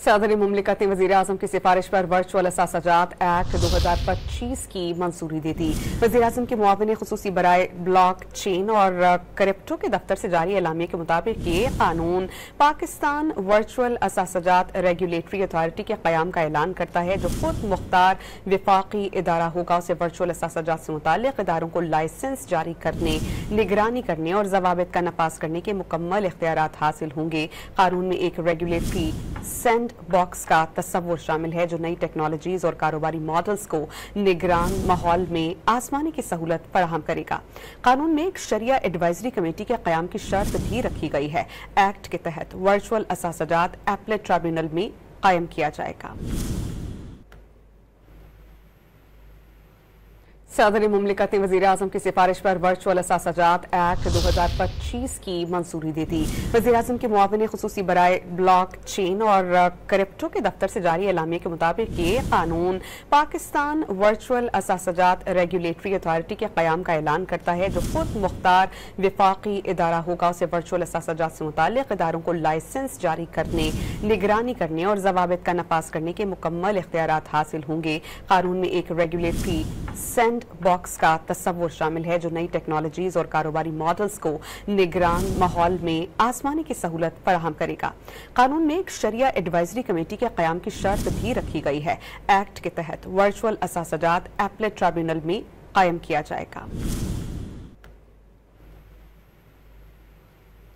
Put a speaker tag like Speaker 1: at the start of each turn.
Speaker 1: सदर मुमलिकत ने वज़ीर-ए-आज़म की सिफारिश पर वर्चुअल असासाजात एक्ट 2025 की मंजूरी दे दी। वज़ीर-ए-आज़म के मुआविन खुसूसी बराए ब्लॉक चेन और क्रिप्टो के दफ्तर से जारी एलामिया के मुताबिक ये कानून पाकिस्तान वर्चुअल असासाजात रेगुलेटरी अथॉरिटी के क़याम का ऐलान करता है, जो खुद मुख्तार विफाकी इदारा होगा। उसे वर्चुअल असासाजात से मुताल्लिक़ इदारों को लाइसेंस जारी करने, निगरानी करने और ज़वाबित का नफाज करने के मुकम्मल इख्तियारात हासिल होंगे। कानून में एक रेगुलेटरी सैंड बॉक्स का तस्वुर शामिल है, जो नई टेक्नोलॉजीज और कारोबारी मॉडल्स को निगरान माहौल में आजमाने की सहूलत फराहम करेगा। कानून में एक शरिया एडवाइजरी कमेटी के क़याम की शर्त भी रखी गई है। एक्ट के तहत वर्चुअल असासाजात एपलेट ट्रिब्यूनल में कायम किया जाएगा। सदर मुमलिकत ने वज़ीर-ए-आज़म की सिफारिश पर वर्चुअल असासाजात एक्ट 2025 की मंजूरी दे दी। वज़ीर-ए-आज़म के मुआविन खुसूसी बराए ब्लॉक चेन और क्रिप्टो के दफ्तर से जारी एलामिया के मुताबिक ये कानून पाकिस्तान वर्चुअल असासाजात रेगुलेटरी अथॉरिटी के क़याम का ऐलान करता है, जो खुद मुख्तार विफाकी इदारा होगा। उसे वर्चुअल असासाजात से मुताल्लिक़ इदारों को लाइसेंस जारी करने, निगरानी करने और ज़वाबित का नफाज करने के मुकम्मल इख्तियारात हासिल होंगे। कानून में एक रेगुलेटरी सैंड बॉक्स का तस्वुर शामिल है, जो नई टेक्नोलॉजीज और कारोबारी मॉडल्स को निगरान माहौल में आजमाने की सहूलत फराहम करेगा। कानून में एक शरिया एडवाइजरी कमेटी के क़याम की शर्त भी रखी गई है। एक्ट के तहत वर्चुअल असासाजात एपलेट ट्रिब्यूनल में कायम किया जाएगा।